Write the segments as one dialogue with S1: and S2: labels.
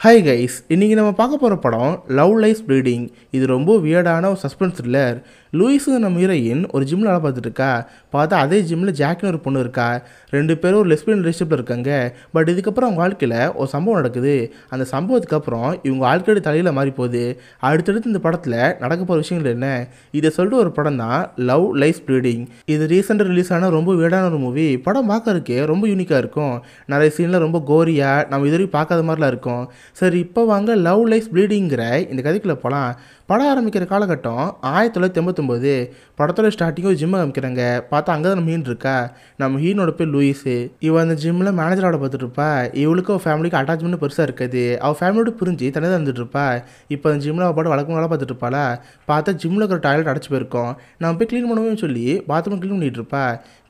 S1: Hi guys, இன்றைக்கி நம்ம பார்க்க போகிற படம் லவ் லைஸ் ப்ளீடிங். இது ரொம்ப வியர்டான ஒரு சஸ்பென்ஸ் த்ரில்லர். லூயிஸு நம்ம ஹீரோயின் ஒரு ஜிம்மில் வேலை பார்த்துட்டு இருக்கா. பார்த்தா அதே ஜிம்மில் ஜாக்கின்னு ஒரு பொண்ணு இருக்கா. ரெண்டு பேரும் ஒரு லெஸ்பியன் ரிலேஷன்ஷிப்பில் இருக்காங்க. பட் இதுக்கப்புறம் அவங்க வாழ்க்கையில் ஒரு சம்பவம் நடக்குது. அந்த சம்பவத்துக்கு அப்புறம் இவங்க வாழ்க்கையோட தலையில் மாறி போகுது. அடுத்தடுத்து இந்த படத்தில் நடக்க போகிற விஷயங்கள் என்ன, இதை சொல்லிட்டு ஒரு படம் தான் லவ் லைஸ் ப்ளீடிங். இது ரீசெண்டாக ரிலீஸ் ஆன ரொம்ப வியர்டான ஒரு மூவி. படம் பார்க்கறதுக்கே ரொம்ப யூனிக்காக இருக்கும். நிறைய சீனில் ரொம்ப கோரியாக நம்ம இது வரைக்கும் பார்க்காத மாதிரிலாம் இருக்கும். சரி, இப்போ வாங்க லவ் லைஸ் ப்ளீடிங்கிற இந்த கதைக்குள்ளே போகலாம். படம் ஆரம்பிக்கிற காலகட்டம் 1989. படத்தோட ஸ்டார்டிங்கும் ஜிம்மை காமிக்கிறாங்க. பார்த்தா அங்கே தான் நம்ம ஹீன் இருக்கா. நம்ம ஹீனோட பேர் லூயிஸு. இவன் அந்த ஜிம்மில் மேனேஜரோட பார்த்துட்டு இருப்பா. இவளுக்கு அவள் ஃபேமிலிக்கு அட்டாச்மெண்ட் பெருசாக இருக்காது. அவள் ஃபேமிலியோட பிரிஞ்சு தனியாக தான் இருந்துட்டு இருப்பா. இப்போ அந்த ஜிம்மில் அவள் பாட்டு வழக்கம் வேலை பார்த்துட்டு இருப்பாளா. பார்த்தா ஜிம்மில் இருக்கிற டாய்லெட் அடைச்சி போயிருக்கோம். நம்ம போய் க்ளீன் பண்ணுவோம்னு சொல்லி பாத்ரூம் க்ளீன் பண்ணிட்டு இருப்பா.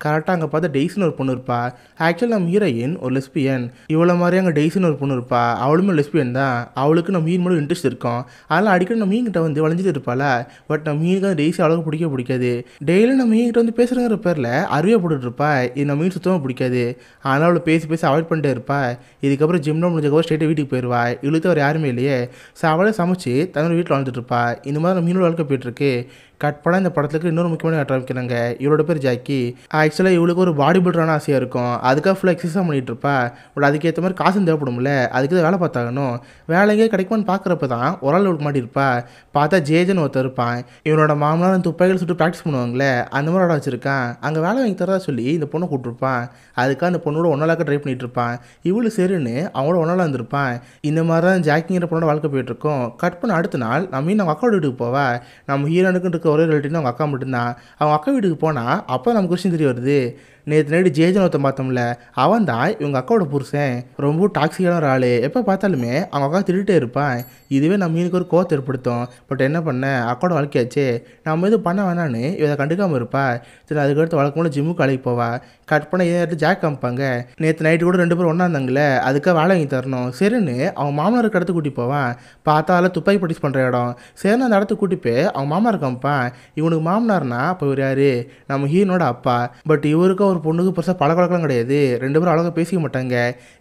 S1: கரெக்டாக அங்கே பார்த்தா டெய்ஸின்னு ஒரு பொண்ணு இருப்பா. ஆக்சுவலி நம்ம ஹீரோயின் ஒரு லெஸ்பியன். இவ்வளோ மாதிரி அங்கே டெய்ஸின்னு ஒரு பொண்ணு இருப்பா. அவளுமே லெஸ்பியன் தான். அவளுக்கு நம்ம மீன் மட்டும் இன்ட்ரெஸ்ட் இருக்கும். அதனால் அடிக்கடி நம்ம மீன்கிட்ட வந்து வளைஞ்சிட்டு இருப்பாளா. பட் நம்ம மீனுக்கு வந்து டெய்ஸி அளவுக்கு பிடிக்காது. டெய்லி நம்ம மீன்கிட்ட வந்து பேசுகிறங்கிற பேரில் அருவியை போட்டுட்டு இருப்பா. இது நம்ம மீன் சுத்தமாக பிடிக்காது. அதனால் அவளை பேசி அவாய்ட் பண்ணிட்டே இருப்பா. இதுக்கப்புறம் ஜிம்மில் முடிஞ்சக்கப்புறம் ஸ்ட்ரெயிட்டாக வீட்டுக்கு போயிடுவா. இவளுக்கு அவர் யாருமே இல்லையே. ஸோ அவளே சமைச்சு தன்னோட வீட்டில் வாழ்ந்துட்டு இருப்பா. இந்த மாதிரி நம்ம மீனோட வாழ்க்கை போயிட்டுருக்கு. கட் பண்ணால் இந்த படத்துக்கு இன்னொரு முக்கியமான ஆரம்பிக்கிறாங்க. இவரோட பேர் ஜாக்கி. ஆக்சுவலாக இவளுக்கு ஒரு பாடி பில்டரான ஆசையாக இருக்கும். அதுக்காக ஃபுல்லாக எக்ஸசைஸ் பண்ணிகிட்டு இருப்பா. பட் அதுக்கேற்ற மாதிரி காசும் தேவைப்படும்ல. அதுக்கு தான் வேலை பார்த்தாகணும். வேலை எங்கேயே கிடைக்குமான்னு பார்க்குறப்ப தான் ஒரு ஆள் இவளுக்கு மாட்டி இருப்பா. பார்த்தா ஜேஜன் ஒருத்தர் இருப்பான். இவனோட மாமனார் அந்த துப்பாக்கிகள் சுட்டு ப்ராக்டிஸ் பண்ணுவாங்களே, அந்த மாதிரி ஆட வச்சிருக்கான். அங்கே வேலை வாங்கி தரதா சொல்லி இந்த பொண்ணை கூப்பிட்டுருப்பான். அதுக்காக அந்த பொண்ணோட ஒன்னாலாக்க ட்ரை பண்ணிட்டு இருப்பான். இவளு சரின்னு அவங்களோட ஒன்னால இருந்திருப்பான். இந்த மாதிரி தான் ஜாக்கிங்கிற பொண்ணோட வாழ்க்கை போயிட்டு இருக்கும். கட் பண்ண அடுத்த நாள் நம்ம அவங்க அக்காவோட வீட்டுக்கு போவா. நம்ம ஹீரோனுக்கு இருக்க ஒரே ரிலேட்டிவ்னா அவங்க அக்கா மட்டும்தான். அவங்க அக்கா வீட்டுக்கு போனால் அப்போ நமக்கு விஷயம் தெரிய வருது. நேற்று நைட்டு ஜேஜன் ஒருத்தன் பார்த்தோம்ல, அவன் தான் இவங்க அக்காவோட புருஷன். ரொம்ப டாக்ஸிக்கான ஒரு ஆள். எப்போ பார்த்தாலுமே அவங்க அக்கா திருட்டே இருப்பான். இதுவே நம்ம மீனுக்கு ஒரு கோவத்தை ஏற்படுத்தும். பட் என்ன பண்ண, அக்காவோட வாழ்க்கையாச்சு, நம்ம எதுவும் பண்ண வேணான்னு இதை கண்டுக்காமல் இருப்பா. சரி, அதுக்கடுத்து வழக்கம்போல ஜிம்முக்கு அழைக்கு போவா. கட் பண்ண ஏன் ஜாக் காமிப்பாங்க. நேற்று நைட்டு கூட ரெண்டு பேரும் ஒன்றா இருந்தாங்களே, அதுக்காக வேலை வாங்கி தரணும் சரின்னு அவங்க மாமனாருக்கு இடத்துக்கு கூட்டி போவான். பார்த்தா அதில் துப்பாக்கி ப்ராக்டிஸ் பண்ணுற இடம். சரின்னு அந்த இடத்துக்கு கூட்டி போய் அவங்க மாமனார் காமிப்பான். இவனுக்கு மாமனார்னா இப்போ இவர் யாரு, நம்ம ஹீரோனோட அப்பா. பட் இவருக்கு ஒரு பொண்ணுக்கு பெருசாக பழக்கவழக்கம் கிடையாது. ரெண்டு பேரும் அழகாக பேசிக்க மாட்டாங்க.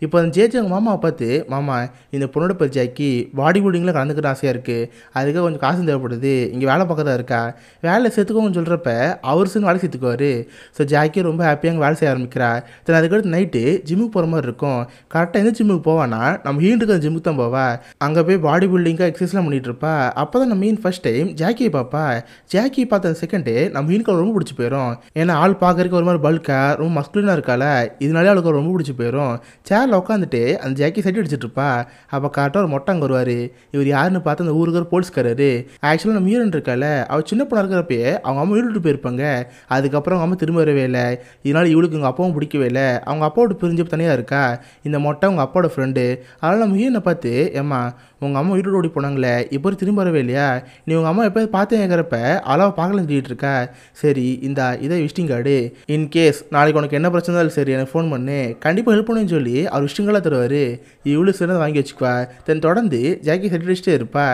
S1: இப்போ அந்த ஜேஜி அவங்க மாமாவை பார்த்து, மாமா இந்த பொண்ணோட பேர் ஜாக்கி, பாடி பில்டிங்கில் கலந்துக்கிற ஆசையாக இருக்குது, அதுக்காக கொஞ்சம் காசு தேவைப்படுது, இங்கே வேலை பார்க்கறதா இருக்கா, வேலை சேர்த்துக்கோங்கன்னு சொல்கிறப்ப அவர் சேர்ந்து வேலை சேர்த்துக்குவார். ஸோ ஜாக்கி ரொம்ப ஹாப்பியாக அங்கே வேலை செய்ய ஆரம்பிக்கிறா. சரி, அதுக்கடுத்து நைட்டு ஜிம்முக்கு போகிற மாதிரி இருக்கும். கரெக்டாக எந்த ஜிம்முக்கு போவான்னா நம்ம ஹீண்டுக்கு அந்த ஜிம்முக்கு தான் போவா. அங்கே போய் பாடி பில்டிங்காக எக்ஸசைஸ்லாம் பண்ணிகிட்டு இருப்பா. அப்போ தான் நம்ம மீன் ஃபஸ்ட் டைம் ஜாக்கியை பார்ப்பா. ஜாக்கி பார்த்த செகண்டு நம்ம மீனுக்கு ரொம்ப பிடிச்சி போயிடும். ஏன்னா ஆள் பார்க்கறதுக்கு ஒரு மாதிரி பல்கா ரொம்ப மஸ்குலினாக இருக்கால, இதனாலே அவளுக்கு ரொம்ப பிடிச்சி போயிடும். சேரில் உட்காந்துட்டு அந்த ஜாக்கி சைட் அடிச்சுட்டு இருப்பா. அப்போ கரெக்டாக ஒரு மொட்டை அங்கே வருவார். இவர் யாருன்னு பார்த்து அந்த ஊருக்கு ஒரு போலீஸ்காரரு. ஆக்சுவலாக நம்ம ஹீரோன் இருக்கால, அவள் சின்ன பொண்ணு இருக்கிறப்பே அவங்க அம்மா வீட்டு போயிருப்பாங்க. அதுக்கப்புறம் அவங்க அம்மா திரும்ப வரவே இல்லை. இதனால் இவளுக்கு எங்கள் அப்பாவும் பிடிக்கவே இல்லை. அவங்க அப்பாவோட பிரிஞ்சு தனியாக இருக்கா. இந்த மொட்டை அவங்க அப்பாவோட ஃப்ரெண்டு. அதனால் நம்ம ஹீரோனை பார்த்து, ஏம்மா உங்கள் அம்மா வீட்டோட ஓடி போனாங்களே, இப்போ திரும்ப வரவே இல்லையா, நீ உங்கள் அம்மா எப்போ பார்த்து கேட்குறப்ப அளவு பார்க்கலன்னு சொல்லிட்டு இருக்கா. சரி, இதை விசிட்டிங் கார்டு, இன்கேஸ் நாளைக்கு உனக்கு என்ன பிரச்சனை இருந்தாலும் சரி எனக்கு ஃபோன் பண்ணு, கண்டிப்பாக ஹெல்ப் பண்ணுன்னு சொல்லி அவர் விசிட்டிங்கெல்லாம் தருவார். இவ்வளோ சிறந்து வாங்கி வச்சுக்குவா. தென் தொடர்ந்து ஜாக்கி செட் அடிச்சுட்டே இருப்பா.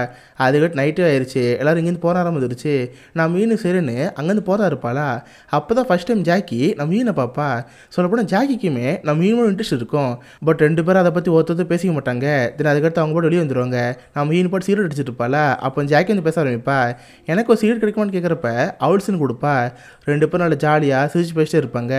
S1: அதுக்கிட்ட நைட்டே ஆயிடுச்சு. எல்லோரும் இங்கேருந்து போகிற ஆரம்பிச்சிருச்சு. நான் மீன் சரின்னு அங்கேருந்து போகிறா இருப்பாளா. அப்போ தான் ஃபஸ்ட் டைம் ஜாக்கி நம்ம மீனை பார்ப்பா. சொல்லப்போனால் ஜாக்கிக்குமே நம்ம மீனோட இன்ட்ரெஸ்ட் இருக்கும். பட் ரெண்டு பேரும் அதை பற்றி ஒருத்தர் பேசிக்க மாட்டாங்க. தென் அதுக்கடுத்து அவங்க போட்டு வெளியே வந்துடுவாங்க. நம்ம மீன் போட்டு சீரட் அடிச்சுட்டு இருப்பாளா. அப்போ ஜாக்கி வந்து பேச ஆரம்பிப்பா. எனக்கு ஒரு சீரட் கிடைக்குமான்னு கேட்குறப்ப அவள்ஸ்ன்னு கொடுப்பா. ரெண்டு பேரும் நல்லா ஜாலியாக சிரிச்சு பேசிட்டே இருப்பாங்க.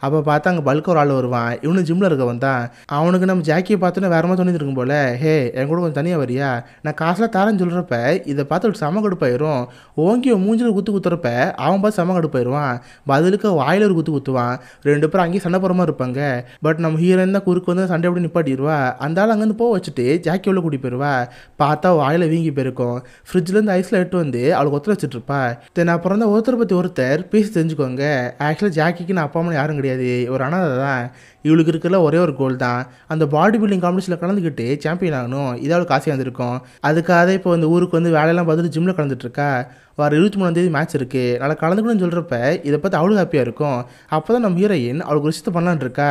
S1: அப்போ பார்த்தா அங்கே பல்க ஒரு ஆள் வருவான். இவனு ஜிம்மில் இருக்கவன் தான். அவனுக்கு நம்ம ஜாக்கியை பார்த்தோன்னா வேறு மாதிரி தோணிட்டு இருக்கும் போல. ஹே, என் கூட கொஞ்சம் தனியாக வரியா, நான் காசுலாம் தரேன்னு சொல்கிறப்ப இதை பார்த்து ஒரு செம கடுப்பாயிரும். ஓங்கி மூஞ்சில் குத்துறப்ப அவன் பார்த்து செம கடுப்பாயிருவான். பதிலுக்கு வாயில் ஒரு குத்துவான். ரெண்டு பேரும் அங்கேயே சண்டை போகிற மாதிரி இருப்பாங்க. பட் நம்ம ஹீரோயின் தான் குறுக்கு வந்து சண்டை எப்படி நிப்பாட்டிடுவா. அந்த ஆள் அங்கேருந்து போக வச்சுட்டு ஜாக்கி உள்ள கூட்டி போயிடுவா. பார்த்தா வாயில் வீங்கி போயிருக்கும். ஃப்ரிட்ஜ்லேருந்து ஐஸில் எடுத்து வந்து அவளுக்கு ஒருத்தர் வச்சுட்டு இருப்பா. தென் அப்புறம் தான் ஒருத்தரை பற்றி ஒருத்தர் பேசி தெரிஞ்சுக்கோங்க. ஆக்சுவலாக ஜாக்கிக்கு நான் அப்பா அம்மா யாரும் கிடையாது, ஒரு அனாதை தான். இவளுக்கு இருக்கிற ஒரே ஒரு கோல் தான், அந்த பாடி பில்டிங் காம்படிஷனில் கலந்துக்கிட்டு சாம்பியன் ஆகணும். இது அவளுக்கு ஆசையாக வந்திருக்கும். அதுக்காக இப்போ வந்து ஊருக்கு வந்து வேலையெல்லாம் பார்த்துட்டு ஜிம்மில் கலந்துட்டுருக்கா. வர 23ஆம் தேதி மேட்ச் இருக்குது, நாளை கலந்துக்கணும்னு சொல்கிறப்ப இதை பார்த்து அவளுக்கு ஹாப்பியாக இருக்கும். அப்போ தான் நம்ம ஹீரோயின் அவளுக்கு விஷயத்தை பண்ணலான்னு இருக்கா.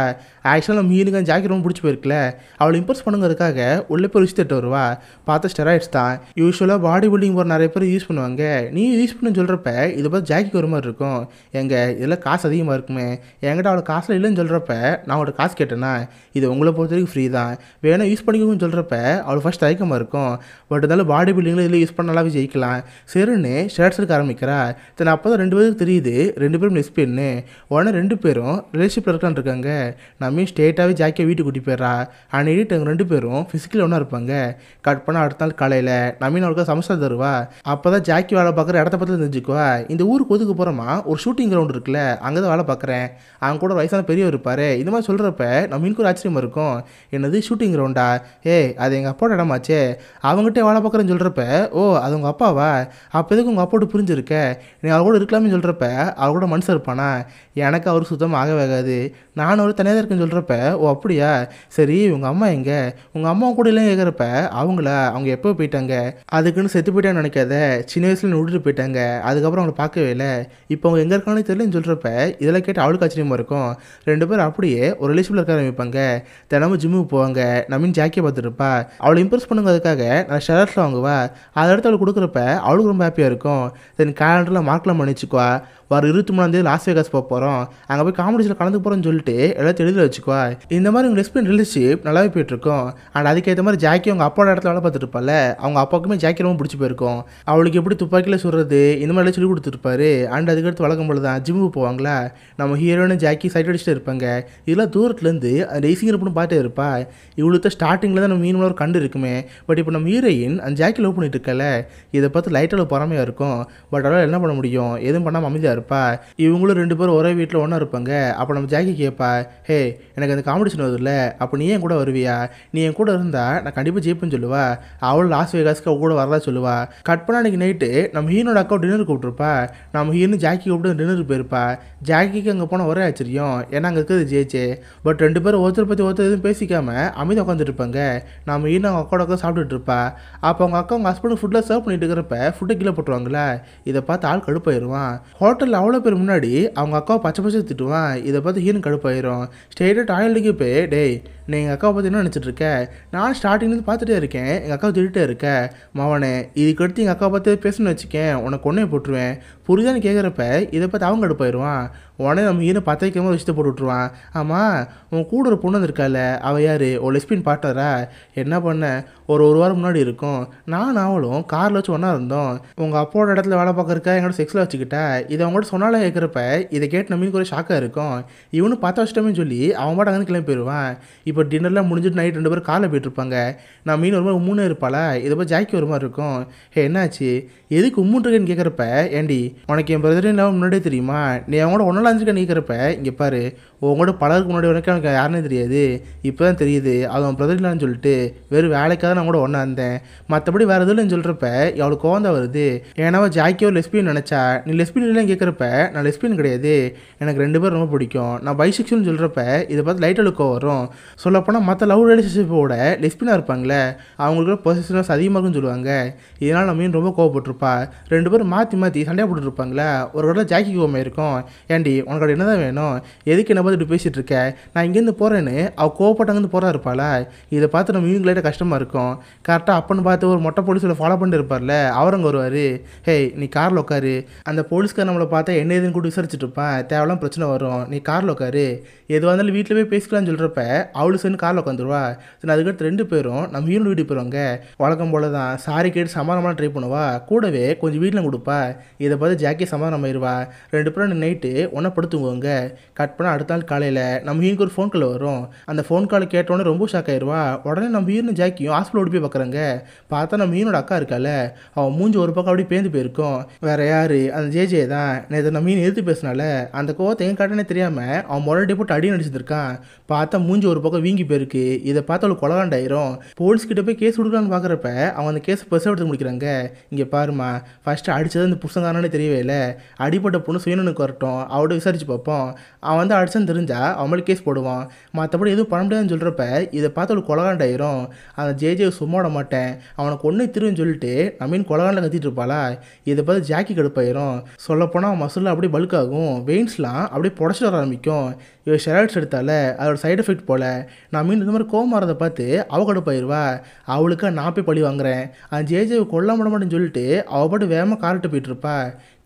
S1: ஆக்சுவலாக நம்ம ஹீரோனுக்கு ஜாக்கி ரொம்ப பிடிச்சி போயிருக்கல, அவளை இம்ப்ரெஸ் பண்ணுங்கிறதுக்காக உள்ளே போய் விஷயத்தை வருவா. பார்த்தா ஸ்டெராய்ட்ஸ் தான். யூஸ்வலாக பாடி பில்டிங் போகிற நிறைய பேர் யூஸ் பண்ணுவாங்க. நீ யூஸ் பண்ணுன்னு சொல்கிறப்ப இதை பார்த்து ஜாக்கிக்கு ஒரு மாதிரி இருக்கும். எங்கள் இதில் காசு அதிகமாக இருக்குமே, என்கிட்ட அவளுக்கு காசில் இல்லைன்னு சொல்கிறப்ப நான் அவங்கள்ட்ட காசு கேட்டேன்னா இது உங்களை பொறுத்த வரைக்கும் ஃப்ரீ தான், வேணால் யூஸ் பண்ணிக்கோன்னு சொல்கிறப்ப அவளுக்கு ஃபஸ்ட் தயக்கமாக இருக்கும். பட் இருந்தாலும் பாடி பில்டிங்கில் இதில் யூஸ் பண்ண நல்லாவே ஜெயிக்கலாம் சரின்னு ஷர்ட்ஸ் எடுக்க ஆரம்பிக்கிறா. தென் அப்போ தான் 2 பேருக்கு தெரியுது 2 பேரும் லெஸ்பியன்னு. உடனே 2 பேரும் ரிலேஷன்ஷிப்பில் இருக்கலான்னு இருக்காங்க. நம்ம ஸ்ட்ரெயிட்டாகவே ஜாக்கியை வீட்டுக்கு கூட்டி போயிடுறா. அன்னைக்கு அவங்க 2 பேரும் ஃபிசிக்கலி ஒன்றா இருப்பாங்க. கட் பண்ண அடுத்த நாள் காலையில் நம்மீன் அவளுக்கு சமஸ்தா தருவா. அப்போ தான் ஜாக்கி வேலை பார்க்குற இடத்த பற்றி தெரிஞ்சுக்குவா. இந்த ஊருக்கு ஒதுக்கு போகிறோமா ஒரு ஷூட்டிங் கிரவுண்ட் இருக்குல்ல, அங்கே தான் வேலை பார்க்குறேன், அவங்க கூட வயசான பெரியவர் இருப்பார். இந்த மாதிரி சொல்கிறப்ப நம்மீனுக்கு ஒரு ஆச்சரியமாக இருக்கும். என்னது ஷூட்டிங் கிரவுண்டா, அது எங்கள் அப்பாவோட இடமாச்சே, அவங்ககிட்ட வேலை பார்க்குறேன்னு சொல்கிறப்ப ஓ அது உங்கள் அப்பாவா, அப்போ எதுக்கு உங்கள் அப்பாவோட புரிஞ்சிருக்க, நீ அவள் கூட இருக்கலாமே சொல்கிறப்ப அவள் கூட மனுஷன் இருப்பானா, எனக்கு அவர் சுத்தமாக ஆகவே ஆகாது, நானும் அவர் தனியாக தான் இருக்கேன்னு சொல்கிறப்ப ஓ அப்படியா சரி உங்கள் அம்மா எங்கே, உங்கள் அம்மா கூட இல்லைன்னு கேட்குறப்ப அவங்க எப்போ போயிட்டாங்க, அதுக்குன்னு செத்து போயிட்டான்னு நினைக்காத, சின்ன வயசில் விட்டுட்டு போயிட்டாங்க, அதுக்கப்புறம் அவங்கள பார்க்கவே இல்லை, இப்போ அவங்க எங்கே இருக்கானே தெரியலன்னு சொல்கிறப்ப இதெல்லாம் கேட்டு அவளுக்கு ஆச்சரியமாக இருக்கும். 2 பேரும் அப்படியே ஒரு ரிலேஷனில் இருக்க ஆரம்பிப்பாங்க. தினமும் ஜிம்முக்கு போவாங்க. நம்மின் ஜாக்கியை பார்த்துருப்பா. அவளை இம்ப்ரெஸ் பண்ணுங்கிறதுக்காக நான் ஷர்ட்ஸில் வாங்குவா. அதை எடுத்து அவளுக்கு கொடுக்குறப்ப அவளுக்கு ரொம்ப ஹாப்பியாக இருக்கும். தென் கேலண்டரில் மார்க்லாம் பண்ணிச்சுக்குவா. வர 23ஆம் தேதி லாஸ் வேகாஸ் போக போகிறோம், அங்கே போய் காம்படிஷனில் கலந்து போகிறோன்னு சொல்லிட்டு எல்லாத்தையும் எழுதி வச்சுக்குவா. இந்த மாதிரி உங்கள் லெஸ்பியன் ரிலேஷன்ஷிப் நல்லாவே போயிட்டுருக்கும். அண்ட் அதுக்கேற்ற மாதிரி ஜாக்கி அவங்க அப்பாவோட இடத்துல வேலை பார்த்துட்டு இருப்பாள். அவங்க அப்பாவுக்குமே ஜாக்கி ரொம்ப பிடிச்சி போயிருக்கும். அவளுக்கு எப்படி துப்பாக்கியில் சுடுறது இந்த மாதிரிலாம் சொல்லி கொடுத்துருப்பாரு. அண்ட் அதுக்கடுத்து வழக்கம் போல தான் ஜிம்முக்கு போவாங்களா. நம்ம ஹீரோன்னு ஜாக்கி சைட் அடிச்சுட்டு இருப்பாங்க. இதெல்லாம் தூரத்துலேருந்து அந்த ரேசிங் இருப்புன்னு பார்த்துட்டு இருப்பா. இவ்வளோ ஸ்டார்டிங்கில் தான் நம்ம மீன் ஒரு கண்டு இருக்குமே. பட் இப்போ நம்ம ஹீரோயின் அந்த ஜாக்கி லவ் பண்ணிட்டு இருக்கல, இதை பார்த்து லைட்டாக பொறாமையாக இருக்கும். பட் அவளால் என்ன பண்ண முடியும், எதுவும் பண்ணாமல் அமைதியாக இருப்பா. இவங்களும் 2 பேரும் ஒரே வீட்டில் ஒன்றா இருப்பாங்க. அப்போ நம்ம ஜாக்கி கேட்பா, எனக்கு அந்த காம்படிஷன் வருதுல்ல, அப்போ நீ என் கூட வருவியா, நீ என் கூட இருந்தா நான் கண்டிப்பாக ஜெயிப்பேன்னு சொல்லுவா. அவள் லாஸ் வேகாஸ்க்கு அவள் கூட வரதா சொல்லுவா. கட் பண்ண அன்றைக்கி நைட்டு நம்ம ஹீனோட அக்கா டின்னர் கூப்பிட்டுருப்பா. நம்ம ஹீனு ஜாக்கி கூப்பிட்டு டின்னருக்கு போயிருப்பா. ஜாக்கிக்கு அங்கே போனால் ஒரே ஆச்சரியம், ஏன்னா அங்கே இருக்கிறது ஜெயிச்சே. பட் 2 பேரும் ஒருத்தர் பற்றி ஒருத்தர் எதுவும் பேசிக்காம அமைதியாக உட்காந்துட்டு இருப்பாங்க. நம்ம ஹீனு அவங்க அக்காவோட அக்கா சாப்பிட்டுட்டு இருப்பா. அப்போ அவங்க அக்கா அவங்க ஹஸ்பண்ட் ஃபுட்டில் சர்வ் பண்ணிட்டு இருக்கிறப்ப ஃபுட்டை கீழே போட்டுருவாங்களா. இதை பார்த்து ஆள் கடுப்பாயிருவான். ஹோட்டலில் அவ்வளோ பேர் முன்னாடி அவங்க அக்காவை பச்சை பச்சை திட்டுவான். இதை பார்த்து ஹீனு கடுப்பாயிரும். ஸ்ட்ரெயிட்டாக டாய்லெட்டுக்கு போய் டேய் நீ எங்கள் அக்காவை பற்றி என்ன நினச்சிட்டு இருக்க, நான் ஸ்டார்டிங்லேருந்து பார்த்துட்டே இருக்கேன் எங்கள் அக்காவை திட்டே இருக்க மவனே, இதுக்கடுத்து எங்கள் அக்காவை பார்த்து பேசணும்னு வச்சுக்கேன் உனக்கு ஒன்றே போட்டுருவேன் புரியுதான்னு கேட்குறப்ப இதை பார்த்து அவங்க கடுப்பாயிருவான். உடனே நம்ம ஹீரோ 10 வைக்காம விஷயத்தை போட்டு விட்ருவான். ஆமாம் உன் கூட ஒரு பொண்ணு இருக்கால, அவள் யார், ஒரு லெஸ்பியன் பார்ட்னரா, என்ன பண்ண ஒரு வாரம் முன்னாடி இருக்கும், நான் அவளும் காரில் வச்சு ஒன்றா இருந்தோம், உங்கள் அப்பாவோட இடத்துல வேலை பார்க்குறக்கா எங்களோட செக்ஸில் வச்சுக்கிட்டா, இதை அவங்கள்ட்ட சொன்னாலே கேட்குறப்ப இதை கேட்டு நம்மளுக்கு ஒரு ஷாக்காக இருக்கும். இவனு 10 வருஷமே சொல்லி அவன் பாட்டு அங்கே கிளம்பி போயிடுவான். இப்போ டின்னர்லாம் முடிஞ்சிட்டு நைட் 2 பேரும் காரில் போயிட்டுருப்பாங்க. நான் மீன் ஒரு மாதிரி 3 இருப்பாளா, இதை போய் ஜாக்கி ஒரு மாதிரி இருக்கும். என்னாச்சு எதுக்கு உம்முன்றிருக்கேன்னு கேட்குறப்ப, ஏண்டி உனக்கு என் பிரதரின் இல்லாமல் முன்னாடியே தெரியுமா, நீ அவங்களோட ஒன்றால் அஞ்சுக்கன்னு கேட்குறப்ப இங்கே பாரு உங்களோட பலருக்கு முன்னாடி எனக்கு யாருன்னே தெரியாது, இப்போ தான் தெரியுது அது அவன் பிரதர் இல்லைன்னு சொல்லிட்டு வெறும் வேலைக்காக நான் கூட ஒன்றா இருந்தேன், மற்றபடி வேறு எதுவும் இல்லைன்னு சொல்கிறப்ப அவளுக்கு கோவம் வருது. ஏன்னா ஜாக்கியோ லெஸ்பியன் நினச்சா, நீ லெஸ்பியன் இல்லைன்னு கேட்குறப்ப நான் லெஸ்பியன் கிடையாது, எனக்கு 2 பேரும் ரொம்ப பிடிக்கும், நான் பைசெக்ஷுவல்னு சொல்கிறப்ப இதை பார்த்து லைட்டாக கோவம் வரும். சொல்லப்போனால் மற்ற லவ் ரிலேஷன்ஷிப்போட லெஸ்பியனாக இருப்பாங்களே அவங்களுக்கு பொசிஷன்ஸ் அதிகமாக இருக்குன்னு சொல்லுவாங்க. இதனால் நம்ம மீன் ரொம்ப கோவப்பட்டிருப்பா. 2 பேரும் மாற்றி மாற்றி சண்டையாக போட்டுருப்பாங்களே. ஒரு கடை ஜாக்கி கோவமாக இருக்கும், ஏண்டி உனக்கு என்ன தான் வேணும், எதுக்கு என்ன பார்த்து இப்படி பேசிகிட்டு இருக்க, நான் இங்கேருந்து போகிறேன்னு அவள் கோவப்பட்டங்கேருந்து போகிறா இருப்பாளா. இதை பார்த்து நம்ம மீன் லைட்டாக கஷ்டமாக இருக்கும். கரெக்டாக அப்பன்னு பார்த்து ஒரு மொட்டை போலீஸில் ஃபாலோ பண்ணிட்டு இருப்பார்ல, அவரங்க வருவார். நீ காரில் உட்காரு, அந்த போலீஸ்கார் நம்மளை பார்த்தா என்ன ஏதுன்னு கூட விசாரிச்சுட்டு இருப்பான், தேவையெல்லாம் பிரச்சனை வரும், நீ காரில் உட்காரு, எதுவாக இருந்தாலும் வீட்டில் போய் பேசிக்கலாம்னு சொல்கிறப்ப அவளு சேர்ந்து காரில் உட்காந்துருவா. சரி அதுக்கடுத்து 2 பேரும் நம்ம ஹீரோ வீட்டுக்கு போயிடுவாங்க. வழக்கம் போல தான் சாரி கேட்டு சமாதானமாக ட்ரை பண்ணுவா, கூடவே கொஞ்சம் வீட்டில் கொடுப்பா. இதை பார்த்து ஜாக்கி சமாதானம் ஆயிடுவா. 2 பேரும் நைட்டு ஒன்றா படுத்துங்குவாங்க. கட் பண்ண அடுத்த நாள் காலையில் நம்ம ஹீரோக்கு ஒரு ஃபோன் கால் வரும். அந்த ஃபோன் கால் கேட்டோன்னே ரொம்ப ஷாக் ஆயிடுவா. உடனே நம்ம ஹீரோ ஜாக்கியும் ஹாஸ்பிட்டல் ஓடி போய் பார்க்குறாங்க. பார்த்தா நம்ம ஹீரோட அக்கா இருக்கால, அவன் மூஞ்சி ஒரு பக்கம் அப்படியே பேந்து போயிருக்கும். வேற யாரு, அந்த ஜே தான் நேற்று நம்ம மீன் எதிர்த்து பேசினால அந்த கோவத்தை எங்க காட்டனே தெரியாமல் அவன் முரட்டி போட்டு அடி நடிச்சிருக்கான். பார்த்தா மூஞ்சி ஒரு பக்கம் வீங்கி போயிருக்கு. இதை பார்த்து அவளுக்கு கொலகாண்டாயிரும். போலீஸ் கிட்ட போய் கேஸ் கொடுக்கலான்னு பார்க்குறப்ப அவங்க அந்த கேஸ் பெருசாக எடுத்து முடிக்கிறாங்க. இங்கே பாருமா, ஃபஸ்ட்டு அடித்தது அந்த புருஷங்காரனே தெரியவே இல்லை, அடிப்பட்ட பொண்ணு சுயனுக்கு வரட்டும் அவட விசாரிச்சு பார்ப்போம், அவன் வந்து அடிச்சான்னு தெரிஞ்சா அவன் மேலே கேஸ் போடுவான், மற்றபடி எதுவும் பண்ண முடியாதுன்னு சொல்கிறப்ப இதை பார்த்து அவளுக்கு கொலகாண்டாயிரும். அந்த ஜே சும்மா விட மாட்டேன், அவனுக்கு ஒன்று திருன்னு சொல்லிட்டு நம்மின் கொலகாண்டில் கத்திட்டு இருப்பாளா. இதை பார்த்து ஜாக்கி கடுப்பாயிரும். சொல்லப்போனால் மசில் அப்படியே பல்காகும், வெயின்ஸ்லாம் அப்படியே புடச்சிட்டு வர ஆரம்பிக்கும். இவள் ஷெராய்ட்ஸ் எடுத்தால அதோட சைடு எஃபெக்ட் போல். நான் மீன் இந்த மாதிரி கோவம் வரதை பார்த்து அவள் கடுப்பாயிருவா. அவளுக்கு நான் போய் பழி வாங்குறேன், அந்த ஜேஜேவை கொல்ல விட மாட்டேன்னு சொல்லிட்டு அவள் பாட்டு வேகமாக காரிட்டு போயிட்டுருப்பா.